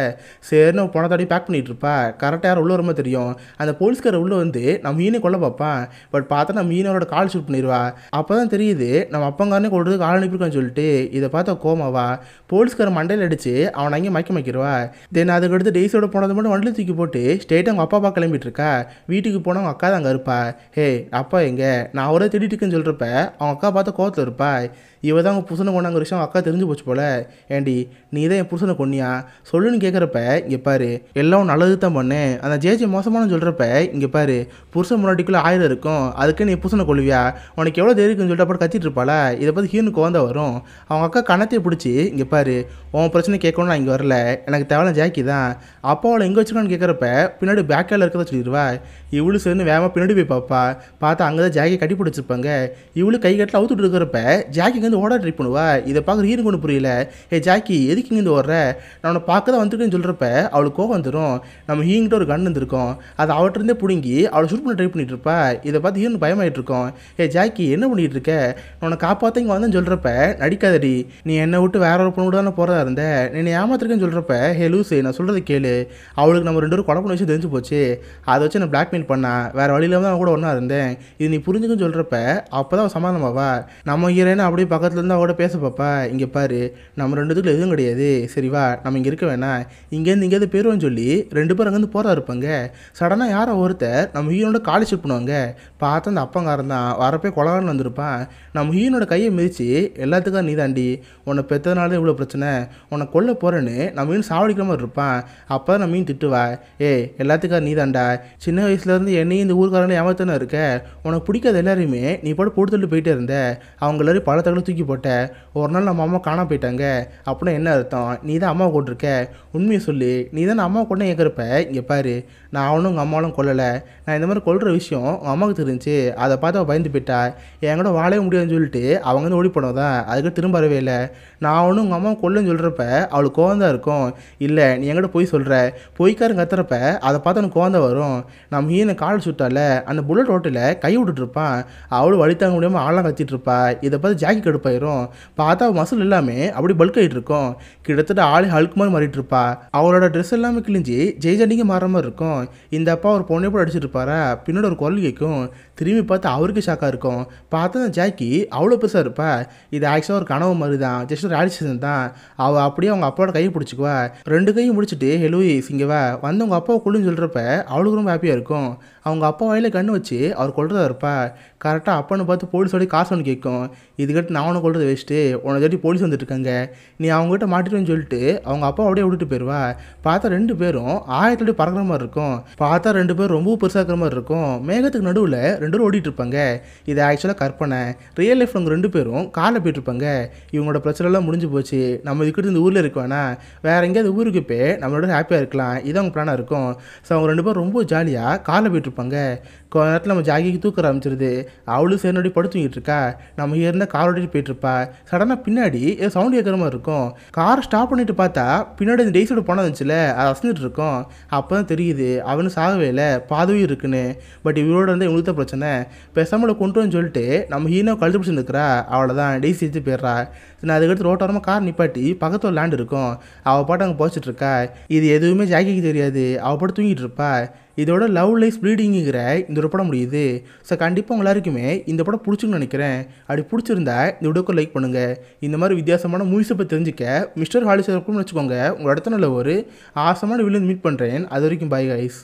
S1: சரி நம்ம பணத்தாடி பேக் பண்ணிட்டு இருப்பா. கரெக்டாக யாரும் உள்ள வரமா தெரியும், அந்த போலீஸ்கார உள்ள வந்து நம்ம ஹீனை கொல்ல பார்ப்பான். பட் பார்த்தா நம்ம ஹீனோட கால் ஷூட் பண்ணிடுவா. அப்போ தான் தெரியுது நம்ம அப்பங்காரனே கொள்றதுக்கு ஆள் அனுப்பியிருக்கான்னு சொல்லிட்டு. இதை பார்த்தா கோமாவா போலீஸ்கார மண்டையில் அடிச்சு அவனை அங்கேயே மயக்கிடுவா. தென் அதுக்கடுத்து டெய்ஸியோட போனது மட்டும் வண்டியில் தூக்கி போட்டு ஸ்ட்ரெயிட்டாக அவங்க அப்பா கிளம்பிட்டு இருக்கா. வீட்டுக்கு போனால் அவங்க அக்கா தான் அங்கே இருப்பா. அப்பா எங்க, நான் அவரே திட்டிட்டுக்குன்னு சொல்கிறப்ப அவங்க அக்கா பார்த்து கோவத்தில் இருப்பா. இவ தான் அவங்க புருஷனை கொண்டாங்க விஷயம் அக்கா தெரிஞ்சு போச்சு போல. ஏண்டி நீ தான் என் புருஷனை கொன்னியா சொல்லுன்னு கேட்குறப்ப இங்கே பாரு, எல்லாம் நல்லது தான் பண்ணேன், அந்த ஜேஜே மோசமானு சொல்கிறப்ப இங்கே பாரு, புருஷன் முன்னாடிக்குள்ளே 1000 இருக்கும், அதுக்கு நீ புருஷனை கொள்வியா, உனக்கு எவ்வளோ தைரியக்குன்னு சொல்லிட்டு அப்புறம் கத்திட்டு இருப்பாளா. இதை பார்த்து ஹீனுக்கு கோவம் வரும். அவங்க அக்கா கணத்தையை பிடிச்சி இங்கே பாரு, உன் பிரச்சனை கேட்கணும், நான் இங்கே வரல, எனக்கு தேவையான ஜாக்கி தான். அப்பா அவளை எங்கே வச்சுக்கலான்னு கேட்குறப்ப பின்னாடி பேக்கில் இருக்கிறத சொல்லிடுவா. இவளு சேர்ந்து வேகமாக பின்னாடி போய் பார்ப்பா. பார்த்தா அங்கே தான் ஜாக்கி கட்டி பிடிச்சிருப்பாங்க. இவளு கை கட்டில் அவுத்துட்டு இருக்கிறப்ப ஜாக்கிங்க வந்து ஓட ட்ரை பண்ணுவா. இதை பார்க்குற ஹீரோக்கு ஒன்றும் புரியல. ஜாக்கி எதுக்கு இங்கேருந்து ஓடுற, நான் உன்னை பார்க்க தான் வந்துருக்கேன்னு சொல்கிறப்ப அவளுக்கு கோவம் வந்துடும். நம்ம ஹீங்கிட்ட ஒரு கன் இருந்திருக்கோம், அதை அவர்கிட்டருந்தே பிடுங்கி அவளை ஷூட் பண்ண ட்ரை பண்ணிட்டு இருப்பா. இதை பார்த்து ஹீரோக்கு பயமாயிட்டு இருக்கோம். ஜாக்கி என்ன பண்ணிட்டு இருக்க, நான் உன்னை காப்பாற்ற இங்கே வந்தேன்னு சொல்கிறப்ப நடிக்காதடி, நீ என்னை விட்டு வேற ஒரு பொண்ணு தானே போகிறதா இருந்த, நீ ஏமாத்திருக்கேன்னு சொல்கிறப்ப லூசு நான் சொல்கிறது கேளு, அவளுக்கு நம்ம 2 பேரும் கொலை பண்ண விஷயம் தெரிஞ்சு போச்சு, அதை வச்சு நான் பிளாக்மெயில் பண்ணா, வேறு வழியில் தான் அவன் கூட ஒன்றா இருந்தேன், இது நீ புரிஞ்சுக்குன்னு சொல்கிறப்ப அப்போ தான் அவள் சமாதானமாவா. நம்ம ஹீரோயினை அப்படியே பக்கத்துலேருந்து அவட பேச பார்ப்பா. இங்கே பாரு, நம்ம 2 பேத்துக்குள்ள எதுவும் கிடையாது, சரிவா நம்ம இங்கே இருக்க வேணாம், இங்கேருந்து இங்கேருந்து போயிடுவோன்னு சொல்லி 2 பேரும் அங்கேருந்து போகிறா இருப்பாங்க. சடனாக யாரோ ஒருத்தர் நம்ம ஹீரோட காலை ஷூட் பண்ணுவாங்க. பார்த்து அந்த அப்பங்காரன் தான் வரப்பே கொலகாரன் வந்திருப்பான். நம்ம ஹீரோட கையை மிதித்து எல்லாத்துக்கும் நீ தாண்டி, உன்னை பெற்றதுனால இவ்வளோ பிரச்சனை, உன்னை கொல்ல போகிறேன்னு நம்ம மீன் சாவடிக்கிற மாதிரி இருப்பான். அப்போ தான் நம்ம மீன் திட்டுவா. எல்லாத்துக்கும் நீ தாண்டா, சின்ன வயசுலேருந்து என்னையும் இந்த ஊருக்காரங்களே ஏமாத்தானே இருக்க, உனக்கு பிடிக்காத எல்லாரையுமே நீ போட்டு போட்டு போயிட்டே இருந்த, அவங்க எல்லாரும் பல தகவல் தூக்கி போட்ட, ஒரு நாள் நம்ம அம்மா காணாம போயிட்டாங்க, அப்படின்னா என்ன அர்த்தம், நீ தான் அம்மாவை கொண்டிருக்க, உண்மையை சொல்லி நீ தான் அம்மாவை கொண்டே கேட்குறப்ப இங்கே பாரு, நான் அவனும் உங்கள் அம்மாவும் கொல்லலை, நான் இந்த மாதிரி கொல்ற விஷயம் உங்கள் அம்மாவுக்கு தெரிஞ்சு, அதை பார்த்து அவள் பயந்து போயிட்டா, என் கூட வாழவே முடியாதுன்னு சொல்லிட்டு அவங்க வந்து ஓடி போனதான், அதுக்கு திரும்ப வரவே இல்லை, நான் அவனும் உங்கள் அம்மாவும் கொல்லுன்னு சொல்கிறப்ப அவளுக்கு கோவம் தான் இருக்கும். இல்லை நீ என்கிட்ட போய் சொல்கிற, பொய்க்காரன் கத்துறப்ப அதை பார்த்து எனக்கு கோவம் வரும். நம்ம ஹீனை கால் சுட்டால அந்த புல்லட் ரோட்டில் கை விட்டுட்டு இருப்பான், அவளும் வழி தாங்க முடியாமல் ஆளாம் கத்திட்டு இருப்பா. இதை பார்த்து ஜாக்கி கடுப்பு கடுப்பாயிரும். பார்த்தா மசில் எல்லாமே அப்படி பல்க் ஆகிட்டு இருக்கும். கிட்டத்தட்ட ஆளே ஹல்க் மாதிரி மாறிட்டு இருப்பா. அவளோட ட்ரெஸ் எல்லாமே கிழிஞ்சி ஜெய்ஜாண்டிங்க மாற மாதிரி இருக்கும். இந்த அப்பா ஒரு பொண்ணை போய் அடிச்சிட்டு இருப்பாரா, பின்னாடி ஒரு குரல் கேட்கும். திரும்பி பார்த்து அவருக்கு ஷாக்காக இருக்கும். பார்த்தா ஜாக்கி அவ்வளோ பெருசாக இருப்பா. இது ஆக்சுவலாக ஒரு கனவு மாதிரி தான், ஜஸ்ட் ஒரு ஆடிஷன் தான். அவள் அப்படியே அவங்க அப்பாவோட கையை பிடிச்சிக்குவா. 2 கையும் முடிச்சுட்டு லூயிஸ் இங்கே வா வந்து அவங்க அப்பாவை கொள்ளுன்னு சொல்கிறப்ப அவளுக்கு ரொம்ப ஹாப்பியாக இருக்கும். அவங்க அப்பா வாயில கண்ணு வச்சு அவர் கொள்றதா இருப்பா. கரெக்டாக அப்பன்னு பார்த்து போலீஸோட காசு ஒன்று கேட்கும். இதுக்கிட்ட நான் அவனை கொள்றதை வச்சுட்டு உன்னை தேடி போலீஸ் வந்துட்டு இருக்காங்க, நீ அவங்ககிட்ட மாட்டிட்டுன்னு சொல்லிட்டு அவங்க அப்பா அப்படியே விட்டுட்டு போயிடுவா. பார்த்தா 2 பேரும் ஆயத்தோட பறக்கிற மாதிரி இருக்கும். பார்த்தா 2 பேரும் ரொம்ப பெருசாக இருக்கிற மாதிரி இருக்கும். மேகத்துக்கு நடுவில் 2 பேரும் ஓடிட்டு இருப்பாங்க. இது ஆக்சுவலாக கற்பனை. ரியல் லைஃப்பில் அவங்க 2 பேரும் காரில் போயிட்டு இருப்பாங்க. இவங்களோட பிரச்சனைலாம் முடிஞ்சு போச்சு, நம்ம இதுக்கிட்ட இந்த ஊரில் இருக்கவேனா வேற எங்கேயாவது ஊருக்கு போய் நம்மளோட ஹாப்பியாக இருக்கலாம், இது அவங்க பிளானாக இருக்கும். ஸோ அவங்க 2 பேரும் ரொம்ப ஜாலியாக காரில் போயிட்டு இருப்பாங்க. கொஞ்ச நேரத்தில் நம்ம ஜாகிக்கு தூக்க ஆரம்பிச்சிருது. அவளும் சேர்ந்து படுத்து தூங்கிட்டு இருக்கா. நம்ம இங்கே இருந்தால் கார் ஓட்டிட்டு போயிட்டு இருப்பா. சடனாக பின்னாடி ஏதோ சவுண்ட் கேட்குற மாதிரி இருக்கும். காரை ஸ்டாப் பண்ணிட்டு பார்த்தா பின்னாடி இந்த டெய்ஸோட பணம் இருந்துச்சுல அது அசந்துட்டு இருக்கும். அப்போ தான் தெரியுது அவனு சாகவே இல்லை, பாதவியும் இருக்குன்னு. பட் இவரோட இருந்தால் இவங்களுக்கு தான் பிரச்சனை. பேசாமல் கொண்டு வந்து சொல்லிட்டு நம்ம ஹீனோ கழுத்து பிடிச்சி நிற்கிறா. அவ்வளோதான் டெய்ஸி எடுத்து போயிடுறா. நான் அதுக்கடுத்து ரோட்டோரமாக கார் நிப்பாட்டி பக்கத்தில் லேண்ட் இருக்கும். அவள் பாட்டு அங்கே போச்சிட்டு இருக்கா. இது எதுவுமே ஜாக்கிக்கு தெரியாது. அவள் பாட்டு தூங்கிட்டு இருப்பா. இதோட லவ் லைஃப் ப்ளீடிங்கிற இந்த ஒரு படம் முடியுது. ஸோ கண்டிப்பாக உங்க எல்லாருக்குமே இந்த படம் பிடிச்சுன்னு நினைக்கிறேன். அப்படி பிடிச்சிருந்தா இந்த வீடியோக்கு லைக் பண்ணுங்கள். இந்த மாதிரி வித்தியாசமான மூவிஸை பற்றி தெரிஞ்சுக்க மிஸ்டர் ஹாலிஸ் இருக்கும்னு வச்சுக்கோங்க. உங்கள் இடத்துல ஒரு ஆசமான வில்லன் மீட் பண்ணுறேன். அது வரைக்கும் பாய் கைஸ்.